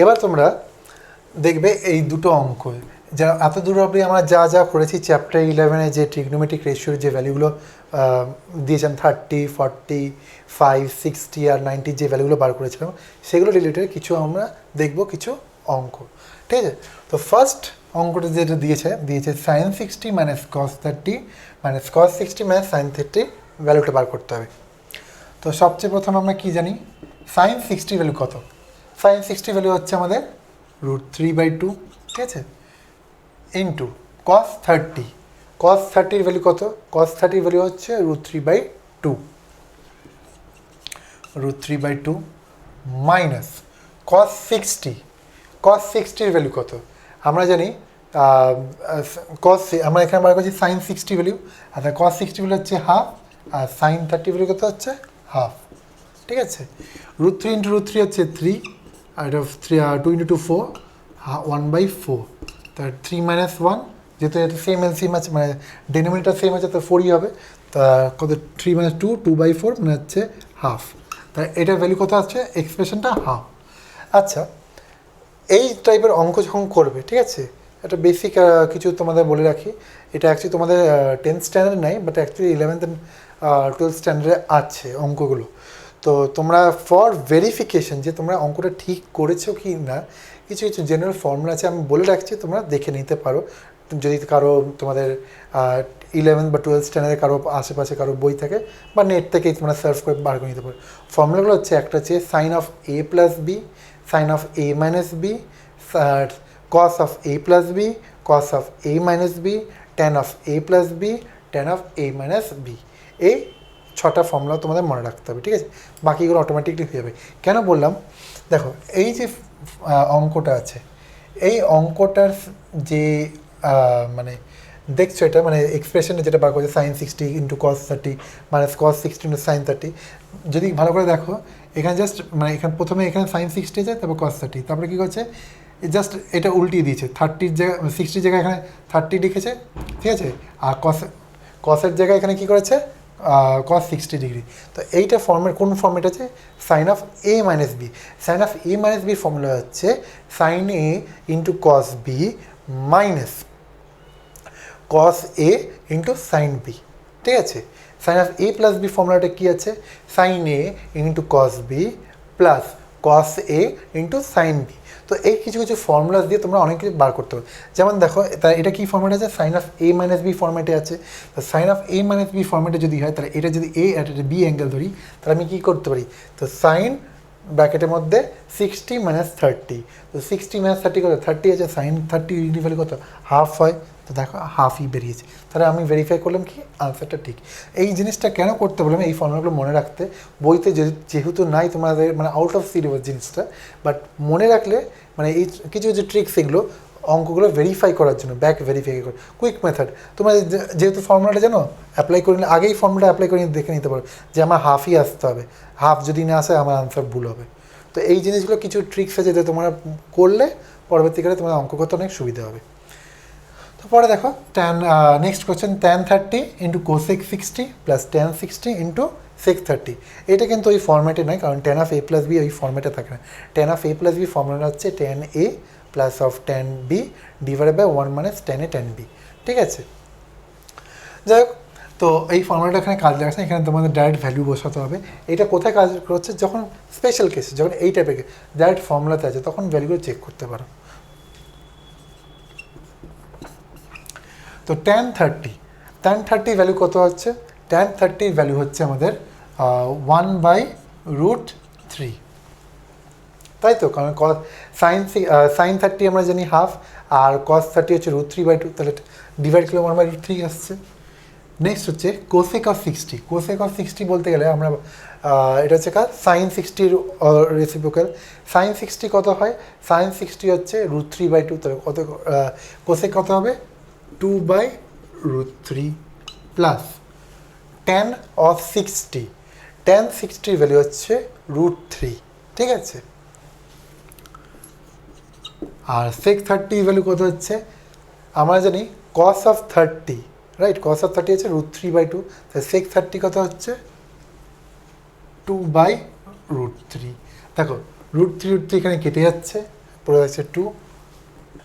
এবার তোমরা দেখবে এই দুটো অঙ্ক যা এত দূর অবধি আমরা যা যা করেছি চ্যাপ্টার 11-এ যে ট্রিগনোমেট্রিক রেশিওর যে ভ্যালুগুলো দিয়েছেন 30, 40, 5, 60 আর 90 যে ভ্যালুগুলো বার করেছিলাম সেগুলো রিলেটেড কিছু আমরা দেখব কিছু অঙ্ক, ঠিক আছে? তো ফার্স্ট অঙ্কটা যেটা দিয়েছে sine 60 minus cos 30 minus cos 60 minus sine 30 ভ্যালুটা বার করতে হবে। তো সবচেয়ে প্রথম আমরা কি জানি সাইন 60 ভ্যালু কত? সাইন 60 ভ্যালু হচ্ছে আমাদের √3/2, ঠিক আছে, ইন্টু কস 30। কস 30 ভ্যালু কত? কস 30 ভ্যালু হচ্ছে √3/2, √3/2 মাইনাস কস 60। কস 60 ভ্যালু কত? আমরা জানি আমরা এখানে বার করছি সাইন 60 ভ্যালু, আর কস 60 ভ্যালু হচ্ছে হাফ, আর সাইন 30 ভ্যালু কত হচ্ছে হাফ, ঠিক আছে। √3 ইন্টু √3 হচ্ছে 3, আর এটা 2 ইন্টু 2 4, 1/4, তার 3 মাইনাস 1, যেহেতু এটা সেম এলসিএম আছে মানে ডেনোমিনেটর সেম আছে তো 4ই হবে, তা কত 3 মাইনাস 2, 2/4 মানে হচ্ছে হাফ, তাই এটার ভ্যালু কত আছে এক্সপ্রেশনটা হাফ। আচ্ছা, এই টাইপের অঙ্ক যখন করবে, ঠিক আছে, একটা বেসিক কিছু তোমাদের বলে রাখি, এটা অ্যাকচুয়ালি তোমাদের 10th স্ট্যান্ডার্ড নাই, but actually 11th and 12th স্ট্যান্ডার্ডে আছে অঙ্কগুলো। তো তোমরা ফর ভেরিফিকেশন যে তোমরা অঙ্কটা ঠিক করেছো কি না, কিছু কিছু জেনারেল ফর্মুলা আছে আমি বলে রাখছি, তোমরা দেখে নিতে পারো যদি কারো তোমাদের 11th বা 12th স্ট্যান্ডার্ডে কারো আশেপাশে কারো বই থাকে বা নেট থেকেই তোমরা সার্চ করে বার করে নিতে পারো। ফর্মুলাগুলো হচ্ছে একটা হচ্ছে sine of a plus b, sine of a minus b, cos of a plus b, cos of a minus b, tan of a plus b, tan of a minus b। এই 6টা formula তোমাদের মনে রাখতে হবে, ঠিক আছে, বাকিগুলো automatically হয়ে যাবে। কেন বললাম, দেখো এই যে অঙ্কটা আছে, এই অঙ্কটার যে মানে দেখছো এটা মানে এক্সপ্রেশনে যেটা বার করছে sine 60 into cos 30 minus cos 60 into sine 30, যদি ভালো করে দেখো এখানে জাস্ট মানে এখানে প্রথমে এখানে সাইন 60 যায়, তারপর কস 30, তারপরে কী করছে জাস্ট এটা উল্টিয়ে দিয়েছে, 30 জায়গায় 60 জায়গায় এখানে 30 লিখেছে, ঠিক আছে, আর কসের জায়গায় এখানে কী করেছে কস 60 ডিগ্রি। তো এইটা কোন ফর্মেট আছে sine of a minus B. Sine of a minus বির ফর্মুলা হচ্ছে sine a into cos B minus cos A into sine B, ঠিক আছে। Sine of A plus B ফর্মুলাটা কী আছে sine A into cos B plus cos A into sine B. তো এই কিছু কিছু ফর্মুলাস দিয়ে তোমরা অনেক কিছু বার করতে পারো। যেমন দেখো এটা কী ফর্মেট আছে sine of A minus B ফর্মেটে আছে। তো sine of A minus B ফর্মেটে যদি হয় তাহলে এটা যদি এ আর এটা বি অ্যাঙ্গেল ধরি তাহলে আমি কী করতে পারি, তো সাইন ব্র্যাকেটের মধ্যে 60 মাইনাস 30, তো 60 মাইনাস 30 কত 30 আছে, সাইন 30 ডিগ্রি ভ্যালু কত হাফ হয়, তো দেখো হাফই বেরিয়েছে। তাহলে আমি ভেরিফাই করলাম কি আনসারটা ঠিক। এই জিনিসটা কেন করতে বললাম এই ফর্মুলাগুলো মনে রাখতে, বইতে যেহেতু নাই তোমাদের মানে আউট অফ সিলেবাস জিনিসটা, বাট মনে রাখলে মানে এই কিছু কিছু ট্রিক্স এগুলো অঙ্কগুলো ভেরিফাই করার জন্য ব্যাক ভেরিফাই করে কুইক মেথড তোমরা যেহেতু ফর্মুলাটা জানো অ্যাপ্লাই করে নিলে আগেই ফর্মুলাটা অ্যাপ্লাই করে দেখে নিতে পারো যে আমার হাফই আসতে হবে, হাফ যদি না আসে আমার আনসার ভুল হবে। তো এই জিনিসগুলো কিছু ট্রিক্স আছে যেটা তোমরা করলে পরবর্তীকালে তোমার অঙ্ক করতে অনেক সুবিধা হবে। তো পরে দেখো next question tan 30 into cosec 60 plus tan 60 into sec 30। এটা কিন্তু ওই ফর্ম্যাটে নয়, কারণ tan of a plus b ওই ফর্ম্যাটে থাকে না। tan of a plus b formula হচ্ছে tan a plus of tan b divided by 1 minus tan a tan b, ঠিক আছে। যাই হোক, তো এই ফর্মুলাটা এখানে কাজ লাগছে, এখানে তোমাদের ডাইরেক্ট ভ্যালু বসাতে হবে। এটা কোথায় কাজ করছে, যখন স্পেশাল কেস যখন এই টাইপের ডাইরেক্ট ফর্মুলাতে আছে তখন ভ্যালুগুলো চেক করতে পারো। তো tan 30 ভ্যালু কত হচ্ছে, tan 30 ভ্যালু হচ্ছে আমাদের 1/√3, তাই তো, কারণ সাইন 30 আমরা জানি হাফ আর কস 30 হচ্ছে √3/2, তাহলে ডিভাইড করলে 1/√3 আসছে। নেক্সট হচ্ছে কোসেক অফ 60। কোসেক অফ 60 বলতে গেলে আমরা এটা হচ্ছে সাইন 60 রেসিপ্রোকাল। সাইন 60 কত হয়, সাইন 60 হচ্ছে √3/2, তাহলে কত কোসেক কত হবে 2/√3 plus tan of 60। tan 60 value হচ্ছে √3, ঠিক আছে। আর সেক 30 ভ্যালু কত হচ্ছে আমরা জানি cos of 30, right, cos of 30 হচ্ছে √3/2, তাহলে সেক 30 কত হচ্ছে 2/√3। দেখো √3 এখানে কেটে যাচ্ছে, পড়ে থাকছে 2।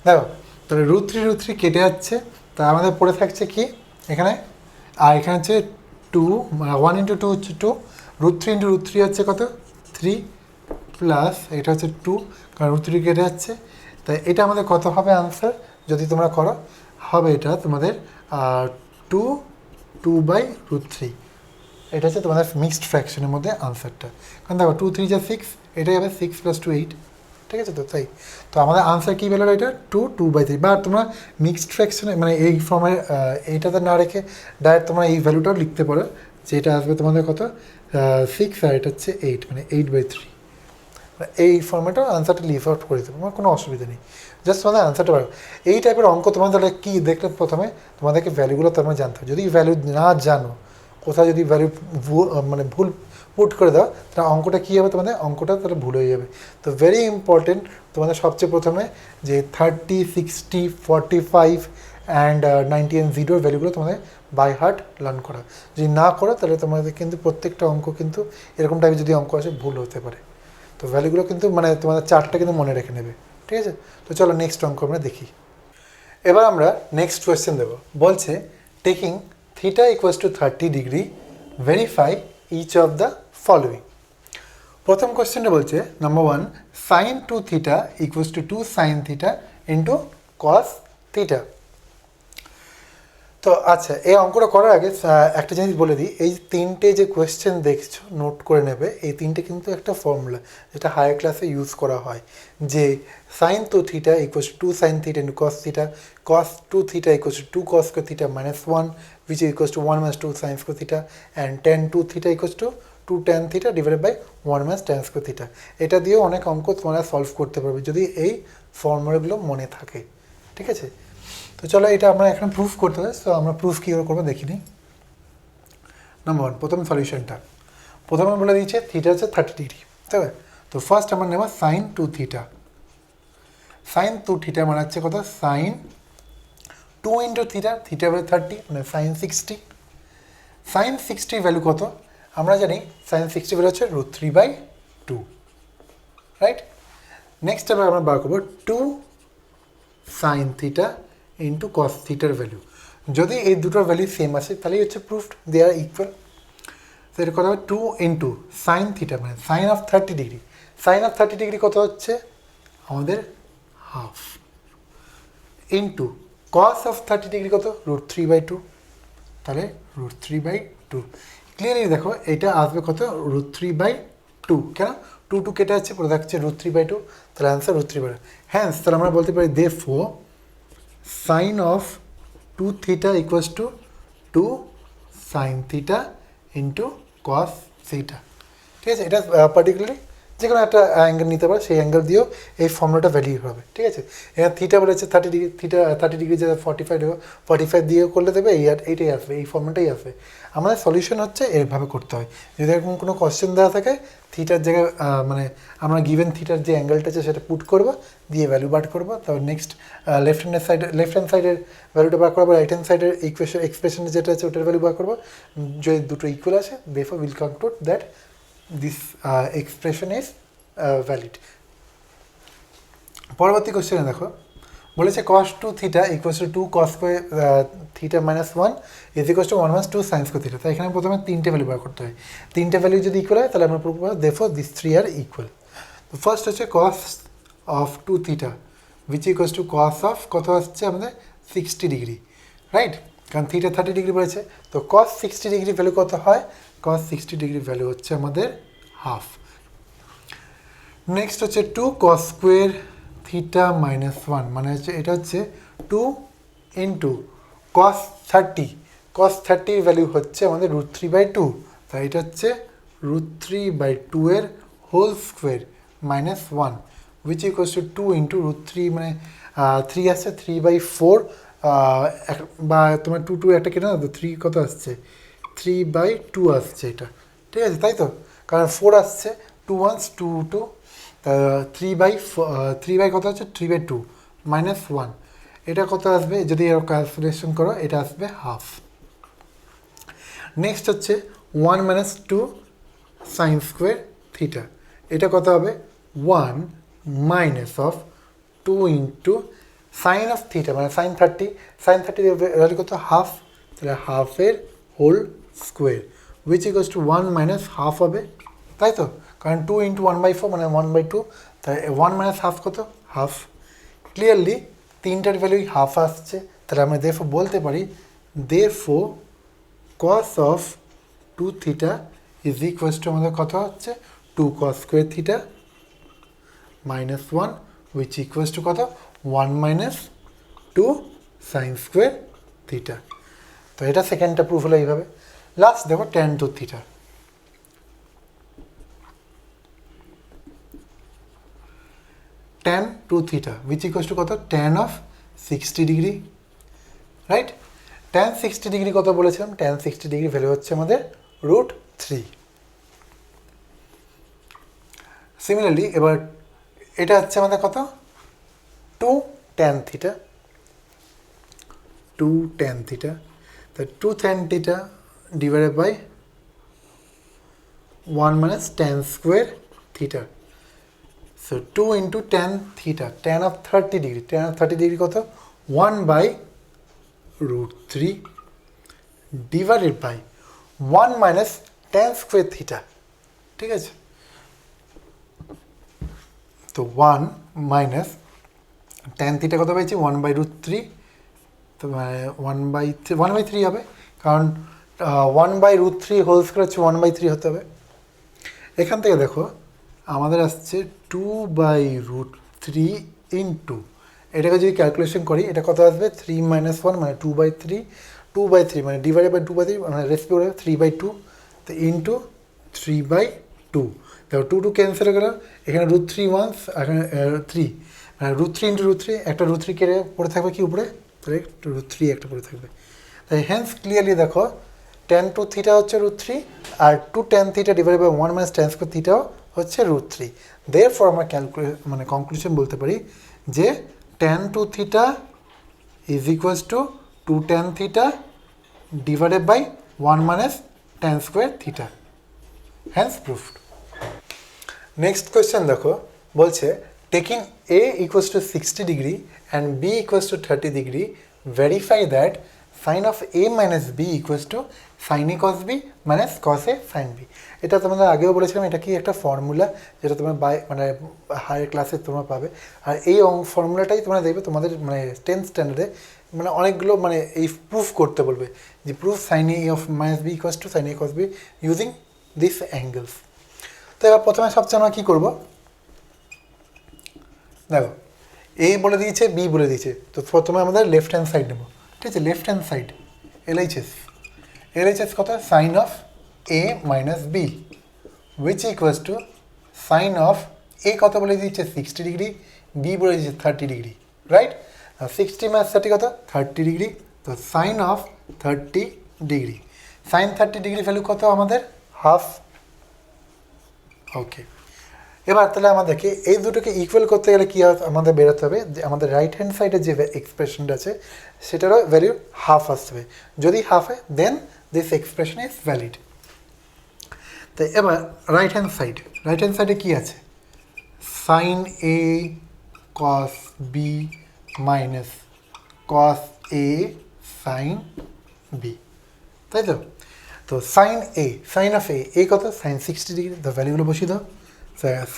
দেখো তাহলে √3 কেটে যাচ্ছে, তা আমাদের পড়ে থাকছে কি এখানে, আর এখানে হচ্ছে 2, 1 × 2 হচ্ছে 2, √3 হচ্ছে কত 3, প্লাস এটা হচ্ছে 2, কারণ √3 কেটে যাচ্ছে। তাই এটা আমাদের কত হবে আনসার যদি তোমরা করো, হবে এটা তোমাদের 2/√3। এটা হচ্ছে তোমাদের মিক্সড ফ্র্যাকশনের মধ্যে আনসারটা। কারণ দেখো 2 3 যা 6, এটাই হবে 6 + 2 8, ঠিক আছে তো তাই। তো আমাদের আনসার কী বেরোলো এটা 2/3। বা তোমরা মিক্সড ফ্র্যাকশনে মানে এই ফর্মের এইটাতে না রেখে ডাইরেক্ট তোমরা এই ভ্যালুটাও লিখতে পারো, যেটা আসবে তোমাদের কত 6 আর এটা হচ্ছে 8, মানে 8/3। এই ফর্মেটও আনসারটা লিভ আউট করে দেবো, আমার কোনো অসুবিধা নেই, জাস্ট তোমাদের আনসারটা পারো। এই টাইপের অঙ্ক তোমাদের তাহলে কী দেখলে প্রথমে তোমাদেরকে ভ্যালুগুলো তোমার জানতে হবে। যদি ভ্যালু না জানো, কোথাও যদি ভ্যালু মানে ভুল পুট করে দাও, তাহলে অঙ্কটা কী হবে তোমাদের, অঙ্কটা তাহলে ভুল হয়ে যাবে। তো ভেরি ইম্পর্টেন্ট তোমাদের সবচেয়ে প্রথমে যে 30, 60, 45 অ্যান্ড 90 and 0 ভ্যালুগুলো তোমাদের বাই হার্ট লার্ন করা। যদি না করো তাহলে তোমাদের কিন্তু প্রত্যেকটা অঙ্ক কিন্তু এরকম টাইপের যদি অঙ্ক আসে ভুল হতে পারে। তো ভ্যালুগুলো কিন্তু মানে তোমাদের চারটা কিন্তু মনে রেখে নেবে, ঠিক আছে। তো চলো নেক্সট অঙ্ক আমরা দেখি। এবার আমরা নেক্সট কোয়েশ্চেন দেবো। বলছে taking θ = 30°, verify each of the following. প্রথম কোয়েশ্চেনটা বলছে নাম্বার 1, sin 2θ = 2 sin θ × cos θ। তো আচ্ছা, এই অঙ্কটা করার আগে একটা জিনিস বলে দিই, এই তিনটে যে কোয়েশ্চেন দেখছো নোট করে নেবে, এই তিনটে কিন্তু একটা ফর্মুলা যেটা হায়ার ক্লাসে ইউজ করা হয়, যে sin 2θ = 2 sin θ × cos θ, cos 2θ = 2 cos θ -1, which is equals to 1 - 2 sin θ, and tan 2θ = 2 tan θ / 1 - tan θ। এটা দিয়েও অনেক অঙ্ক তোমরা সলভ করতে পারবে যদি এই ফর্মুলাগুলো মনে থাকে, ঠিক আছে। তো চলো এটা আমরা এখন প্রুফ করতে হবে। তো আমরা প্রুফ কীভাবে করবো দেখিনি। নাম্বার 1, প্রথম সলিউশনটা প্রথমে বলে দিয়েছে থিটা হচ্ছে 30°, ঠিক আছে। তো ফার্স্ট আমরা নেব sin 2θ। sin 2θ মানে হচ্ছে কত, sin 2 × θ, θ বলে 30 মানে sin 60। sin 60 ভ্যালু কত আমরা জানি, sin 60 ভ্যালু হচ্ছে √3/2, রাইট। নেক্সট এবার আমরা বার করবো 2 sin θ × cos θ এর ভ্যালু। যদি এই দুটোর ভ্যালু সেম আসে তাহলেই হচ্ছে প্রুফড, দে আর ইকুয়াল। তো এটা কত হবে 2 × sin θ মানে sin of 30°, sin of 30° কত হচ্ছে আমাদের হাফ, ইন্টু cos of 30° কত √3/2, তাহলে √3/2। ক্লিয়ারলি দেখো এটা আসবে কত √3/2, কেন 2 2 কেটে যাচ্ছে, পরে থাকছে √3/2, তাহলে অ্যান্সার √3/2। হ্যাঁ, তাহলে আমরা বলতে পারি therefore sin of 2θ = 2 sin θ × cos θ, ঠিক আছে। এটা পার্টিকুলারলি যে কোনো একটা অ্যাঙ্গেল নিতে পারে, সেই অ্যাঙ্গেল দিয়েও এই ফর্মুলাটা ভ্যালিউ হবে, ঠিক আছে। এখানে থিটা বলেছে 30°, থিটা 30° যাতে 45 দিয়ে করলে দেবে, এইটাই আসবে, এই ফর্মুলাটাই আসবে। আমাদের সলিউশন হচ্ছে এরভাবে করতে হয়। যদি এরকম কোনো কোয়েশ্চেন দেওয়া থাকে, থিটার জায়গায় মানে আমরা গিভেন থিটার যে অ্যাঙ্গেলটা আছে সেটা পুট করবো, দিয়ে ভ্যালু বার করবো। তারপর নেক্সট লেফট হ্যান্ড সাইডের ভ্যালুটা বার করবো, রাইট হ্যান্ড সাইডের এক্সপ্রেশনে যেটা আছে ওটার ভ্যালু বার করবো। যদি দুটো ইকুয়াল আসে, therefore will conclude that this expression is valid. পরবর্তী কোশ্চেনে দেখো বলেছে cos 2θ = 2 cos θ -1 = 1 - 2 sin θ। তাই এখানে প্রথমে তিনটে ভ্যালু বার করতে হয়, তিনটে ভ্যালু যদি ইকুয়াল হয় তাহলে আমরা প্রুভ করব therefore these three are equal। তো ফার্স্ট হচ্ছে cos of 2θ which equals to cos of কত আসছে আমাদের 60°, রাইট, কারণ θ 30° বলেছে। তো cos 60° ভ্যালু কত হয়, cos 60° ভ্যালু হচ্ছে আমাদের হাফ। নেক্সট হচ্ছে 2 cos স্কোয়ার θ -1 মানে হচ্ছে এটা হচ্ছে 2 × cos 30, cos 30 ভ্যালু হচ্ছে আমাদের √3/2, তাই এটা হচ্ছে √3/2 এর whole square -1 which equals to 2 × √3 মানে 3 আসছে 3/4, বা তোমার 2 2 একটা কেটে না, তো 3 কত আসছে 3/2 আসছে এটা, ঠিক আছে, তাই তো, কারণ 4 আসছে 2 1 2 2, 3/3 কত হচ্ছে 3/2 -1, এটা কত আসবে যদি এর ক্যালকুলেশন করো, এটা আসবে হাফ। নেক্সট হচ্ছে 1 - 2 sin স্কোয়ার θ, এটা কত হবে 1 - two into sine of theta মানে সাইন 30, সাইন 30 ভ্যালু কত হাফ, তাহলে হাফের whole square which equals to 1 minus half হবে, তাই তো, কারণ 2 ইন্টু 1/4 মানে 1/2, তাই 1 মাইনাস হাফ কত হাফ। ক্লিয়ারলি তিনটার ভ্যালুই হাফ আসছে, তাহলে আমরা দেরফোর বলতে পারি therefore cos of 2 theta is equals to আমাদের কত হচ্ছে 2 cos square theta minus 1 which equals to কত 1 মাইনাস 2 সাইন স্কোয়ার থিটা। তো এটা সেকেন্ডটা প্রুফ হলো এইভাবে। লাস্ট দেখো tan 2 theta, tan 2 theta which equals to কত tan of 60 degree, right. tan 60 degree কত বলেছিলাম, tan 60 ডিগ্রি ভ্যালু হচ্ছে আমাদের √3। সিমিলারলি এবার এটা হচ্ছে আমাদের কত 2 tan থিটা, 2 tan থিটা, তো 2 tan theta divided by 1 minus tan square theta. So 2 into tan theta, tan of 30 degree, tan of 30 degree কত 1/√3 divided by 1 minus tan square theta, ঠিক আছে। তো 1 মাইনাস tan থিটা কত পেয়েছি 1/√3, তো 1/3 হবে, কারণ 1/√3 হোল স্কোয়ার হচ্ছে 1/3 হতে হবে। এখান থেকে দেখো আমাদের আসছে 2/√3 ইন্টু, এটাকে যদি ক্যালকুলেশন করি এটা কত আসবে 3 - 1 মানে 2/3, 2/3 মানে ডিভাইডেড বাই 2/3 মানে রেসিপি করে 3/2, তো ইন্টু 3/2, দেখো 2 ক্যান্সেল হয়ে গেল, এখানে √3 ওয়ান্স, এখানে 3 মানে √3 ইন্টু √3, একটা √3 কেটে পড়ে থাকবে কি উপরে, তাহলে √3 একটা পড়ে থাকবে। তাই হ্যান্স ক্লিয়ারলি দেখো tan 2 থিটা হচ্ছে √3 আর 2 tan theta divided by 1 minus tan square থিটাও হচ্ছে √3। দেয়ারফর আমরা মানে কনক্লুশন বলতে পারি যে tan 2 theta is equals to 2 tan theta divided by 1 minus tan square theta, hence proved. Next question দেখো, বলছে taking a equals to 60 degree and b equals to 30 degree, verify that sin of a minus b equals to sin a cos b minus cos a sin b। এটা তোমাদের আগেও বলেছিলাম, এটা কি একটা formula যেটা তোমরা মানে হায়ার ক্লাসে তোমরা পাবে, আর এই ফর্মুলাটাই তোমরা দেখবে তোমাদের মানে 10th স্ট্যান্ডার্ডে মানে অনেকগুলো মানে এই প্রুফ করতে বলবে যে proof sin a of minus b equals to sin a cos b using this angles। তো এবার প্রথমে সবচেয়ে আমরা কী করবো, দেখো এ বলে দিয়েছে বি বলে দিয়েছে, তো প্রথমে আমাদের লেফট হ্যান্ড সাইড নেবো, ঠিক আছে। লেফট হ্যান্ড সাইড LHS কত sine of A minus B which equals to sine of A কত বলে দিয়েছে 60 ডিগ্রি, বি বলে দিয়েছে 30 ডিগ্রি, রাইট। 60 মাইনাস 30 কত 30 ডিগ্রি, তো sine of 30 degree, sine 30 degree value কত আমাদের হাফ। ওকে, এবার তাহলে আমাদেরকে এই দুটোকে ইকুয়াল করতে গেলে কী আমাদের বেরোতে হবে, যে আমাদের রাইট হ্যান্ড সাইডে যে এক্সপ্রেশনটা আছে সেটারও ভ্যালু হাফ আসতে হবে, যদি হাফ হয় দেন দিস এক্সপ্রেশন ইজ ভ্যালিড। তো এবার রাইট হ্যান্ড সাইডে কী আছে, sine A cos B minus cos A sine B, তাই তো। তো সাইন অফ এ কত সাইন 60 ডিগ্রি, তো ভ্যালুগুলো বসিয়ে দাও,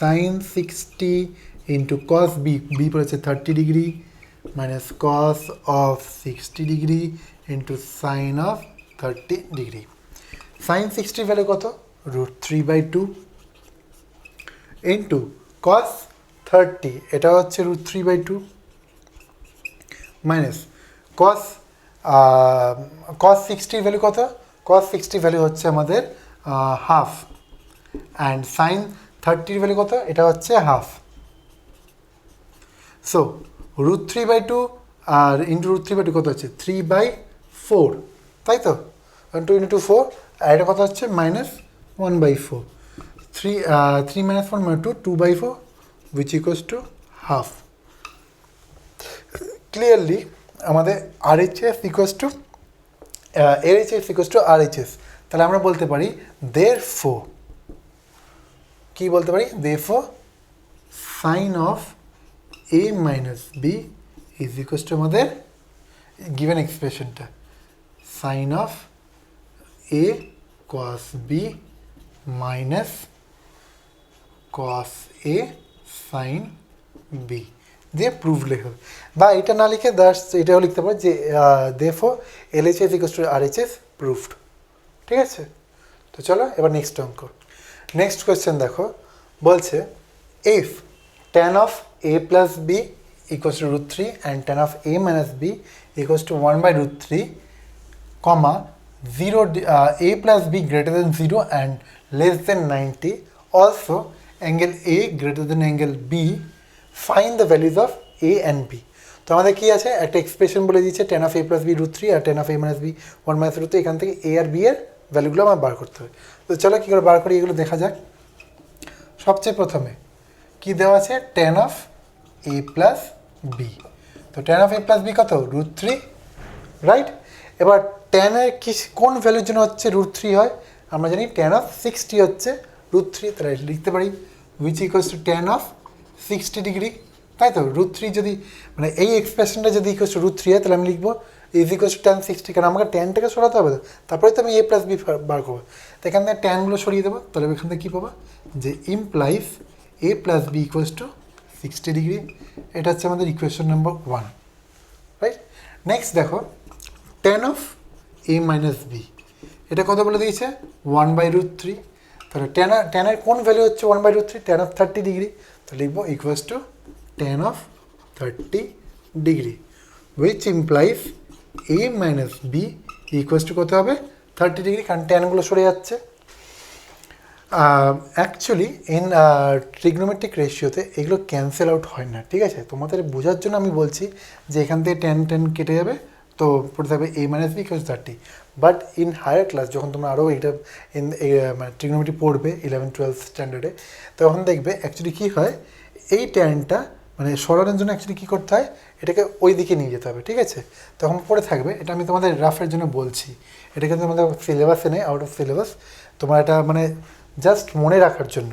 সাইন 60 ইন্টু কস বি পড়েছে 30 degree minus cos of 60 degree into sine of 30 degree. Sine 60 value কত √3/2 ইন্টু কস 30 এটা হচ্ছে √3/2 মাইনাস কস 60 ভ্যালু কত, কস 60 ভ্যালু হচ্ছে আমাদের হাফ, অ্যান্ড সাইন 30 ভ্যালু কত, এটা হচ্ছে হাফ। সো √3/2 আর ইন্টু √3/2 কত হচ্ছে 3/4, তাই তো, 2 ইন্টু 4, আর এটা কত হচ্ছে -1/4, 3 - 1 মানে 2/4 which equals to half. Clearly আমাদের RHS equals to LHS equals to RHS, তাহলে আমরা বলতে পারি therefore, কি বলতে পারি therefore sin of A minus B is equals to আমাদের গিভেন এক্সপ্রেশনটা sine of A cos B minus cos A sine B দিয়ে প্রুভ লেখা হবে, বা এটা না লিখে এটাও লিখতে পারে যে therefore LHS equals to RHS proved. ঠিক আছে, তো চলো এবার নেক্সট অঙ্ক। নেক্সট কোয়েশ্চেন দেখো, বলছে if tan of a plus b equals to root 3 and tan of a minus b equals to 1 by root 3, comma 0 a plus b greater than 0 and less than 90, also angle a greater than angle b, find the values of a and b। তো আমাদের কি আছে, একটা expression বলে দিচ্ছে tan of a plus b root 3 R tan of a minus b 1 minus root 3, এখান থেকে a R b এর ভ্যালুগুলো আমার বার করতে হবে। তো চলো কী করে বার করি এগুলো দেখা যাক। সবচেয়ে প্রথমে কি দেওয়া আছে, tan of a plus b। তো tan of a plus b কত, root 3, রাইট। এবার tan এর কোন ভ্যালুর জন্য হচ্ছে root 3 হয়, আমরা জানি tan of 60 হচ্ছে root 3, তাহলে লিখতে পারি which equals to tan of 60 degree, তাই তো। root 3 যদি মানে এই এক্সপ্রেশনটা যদি ইকুয়ালস টু root 3 হয়, তাহলে আমি লিখবো ইজ ইকুয়ালস টু tan 60, কারণ আমাকে ট্যানটাকে সরাতে হবে, তারপরে তো আমি a প্লাস বি বার করবো। তো এখান থেকে ট্যানগুলো সরিয়ে দেবো, তাহলে এখান থেকে কী পাবো, যে implies a plus B equals to 60 degree. এটা হচ্ছে আমাদের ইকুয়েশন নাম্বার 1, রাইট। নেক্সট দেখো tan of a minus B, এটা কত বলে দিয়েছে 1 বাই রুট 3, তাহলে ট্যানের কোন ভ্যালু হচ্ছে 1 by root 3, tan of 30 degree, তো লিখবো equals to tan of 30 degree, which implies a minus b equals to কত হবে 30 ডিগ্রি, কারণ ট্যানগুলো সরে যাচ্ছে। অ্যাকচুয়ালি ইন ট্রিগনোমেট্রিক রেশিওতে এগুলো ক্যান্সেল আউট হয় না, ঠিক আছে। তোমাদের বোঝার জন্য আমি বলছি যে এখান থেকে ট্যান কেটে যাবে, তো পড়ে থাকবে a minus b equals 30। But in higher class যখন তোমরা আরও এইটা মানে ট্রিগনোমেট্রি পড়বে 11-12 স্ট্যান্ডার্ডে, তখন দেখবে অ্যাকচুয়ালি কী হয়, এই ট্যানটা মানে সরানোর জন্য অ্যাকচুয়ালি কী করতে হয়, এটাকে ওই দিকে নিয়ে যেতে হবে, ঠিক আছে। তখন পড়ে থাকবে, এটা আমি তোমাদের রাফের জন্য বলছি, এটা কিন্তু আমাদের সিলেবাসে নেই, আউট অফ সিলেবাস, তোমার এটা মানে জাস্ট মনে রাখার জন্য।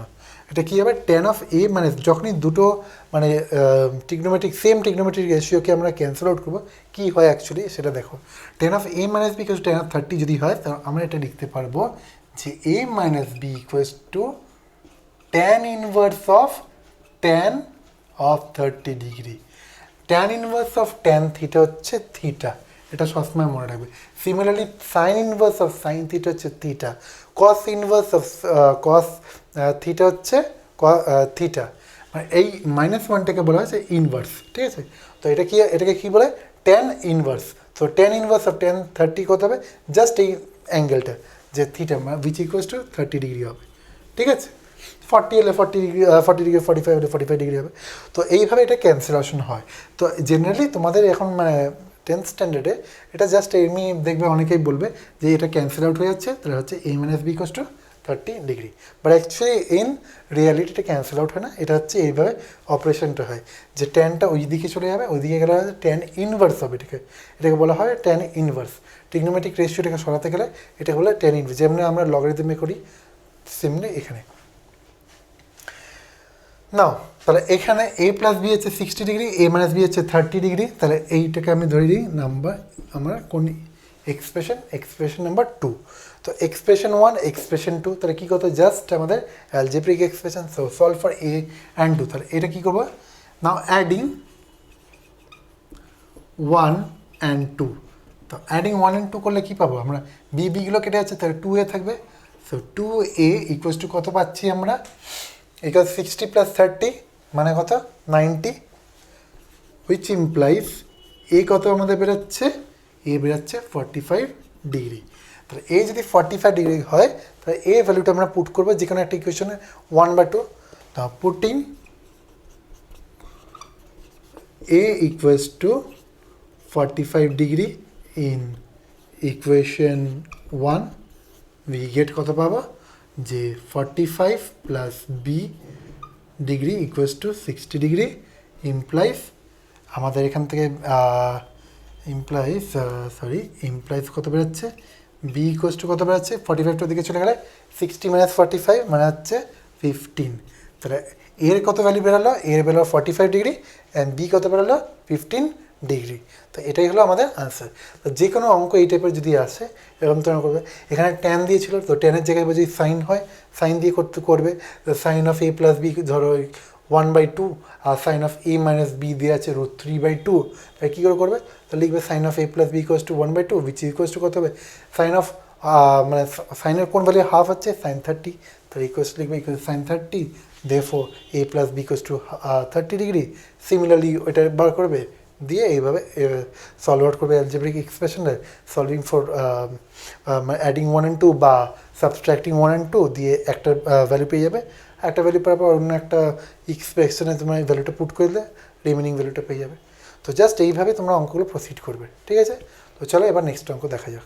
এটা কী হবে, tan অফ a মানে যখনই দুটো মানে সেম ট্রিগনোমেট্রিক রেশিওকে আমরা ক্যান্সেল আউট করবো, কী হয় অ্যাকচুয়ালি সেটা দেখো। tan of a minus B equals to tan of 30 যদি হয়, তাহলে আমরা এটা লিখতে পারবো যে a minus B equals to tan inverse of tan of 30 degree. tan inverse of tan theta হচ্ছে থিটা, এটা সবসময় মনে রাখবে। Similarly sine inverse of sine theta হচ্ছে theta, cos inverse of cos theta হচ্ছে থিটা, মানে এই -1টাকে বলা হয়েছে ইনভার্স, ঠিক আছে। তো এটাকে কী বলে, tan ইনভার্স। তো tan ইনভার্স অফ tan 30 কত হবে, জাস্ট এই অ্যাঙ্গেলটা যে theta which equals to 30 degree হবে, ঠিক আছে। 40 হলে 40 ডিগ্রি, 40 ডিগ্রি 45 হলে 45 ডিগ্রি হবে। তো এইভাবে এটা ক্যান্সেলেশন হয়। তো জেনারেলি তোমাদের এখন মানে 10th স্ট্যান্ডার্ডে এটা জাস্ট এমনি দেখবে অনেকেই বলবে যে এটা ক্যান্সেল আউট হয়ে যাচ্ছে, তাহলে হচ্ছে a minus B equals to 30 degree. But actually in reality এটা ক্যান্সেল আউট হয় না, এটা হচ্ছে এইভাবে অপারেশনটা হয় যে ট্যানটা ওই দিকে চলে যাবে, ওই দিকে গেলে ট্যান ইনভার্স হবে, এটাকে বলা হয় ট্যান ইনভার্স। ট্রিগনোমেট্রিক রেশিওটাকে সরাতে গেলে এটা বলে ট্যান ইনভার্স, যেমন আমরা লগারিদমে করি সেমনি এখানে। নাও তাহলে এখানে a প্লাস বি হচ্ছে 60 ডিগ্রি, a মাইনাস বি হচ্ছে 30 ডিগ্রি, তাহলে এইটাকে আমি ধরে দিই নাম্বার আমরা কোন এক্সপ্রেশন নাম্বার 2। তো এক্সপ্রেশন 1 এক্সপ্রেশন 2, তাহলে কী করতে জাস্ট আমাদের algebraic expression, so solve for a and 2। তাহলে এটা কী করবো, নাও অ্যাডিং 1 অ্যান্ড 2। তো অ্যাডিং 1 অ্যান্ড 2 করলে কী পাবো আমরা, বিগুলো কেটে যাচ্ছে, তাহলে 2a থাকবে। সো 2a ইকুয়ালস টু কত পাচ্ছি আমরা, equals 60 plus 30 মানে কত 90, which implies a কত আমাদের বেরোচ্ছে, a বেরোচ্ছে 45 ডিগ্রি। তাহলে a যদি 45 ডিগ্রি হয়, তাহলে a ভ্যালুটা আমরা পুট করবো যে কোনো একটা ইকুয়েশনে 1/2। তো putting a equals to 45 degree in equation 1, we get কত পাবো, যে 45 plus B degree equals to 60 degree, implies আমাদের এখান থেকে ইমপ্লাইজ কত বেরোচ্ছে, বি ইকুয়ালস টু কত বেরোচ্ছে, 45টার দিকে চলে গেলে 60 - 45 মানে হচ্ছে 15, তাহলে এর কত ভ্যালু বেরোলো, এর বেরোলো 45 ডিগ্রি অ্যান্ড বি কত বেরোলো 15 ডিগ্রি। তো এটাই হলো আমাদের আনসার। তো যে কোনো অঙ্ক এই টাইপের যদি আসে এরকম তোমরা করবে। এখানে ট্যান দিয়েছিল, তো ট্যানের জায়গায় যদি সাইন হয় সাইন দিয়ে করবে। Sine of A plus B ধরো 1/2 আর sine of A minus B দেওয়া আছে √3/2, তাই কী করে করবে, তো লিখবে sine of A plus B equals to 1/2 which equals to কত হবে সাইন অফ মানে সাইনের কোন ভ্যালু হাফ হচ্ছে সাইন 30, তাহলে ইকুয়ালস লিখবে equal sine 30, therefore a plus b equals to 30 degree. Similarly ওইটা বার করবে দিয়ে এইভাবে সলভ আউট করবে অ্যালজেব্রিক এক্সপ্রেশনে, সলভিং ফর অ্যাডিং 1 and 2 বা সাবস্ট্রাক্টিং 1 and 2 দিয়ে একটা ভ্যালু পেয়ে যাবে। একটা ভ্যালু পাওয়ার পর অন্য একটা এক্সপ্রেশনে তোমার ভ্যালুটা পুট করে দিলে রিমেনিং ভ্যালুটা পেয়ে যাবে। তো জাস্ট এইভাবে তোমরা অঙ্কগুলো প্রসিড করবে, ঠিক আছে। তো চলো এবার নেক্সট অঙ্ক দেখা যাক।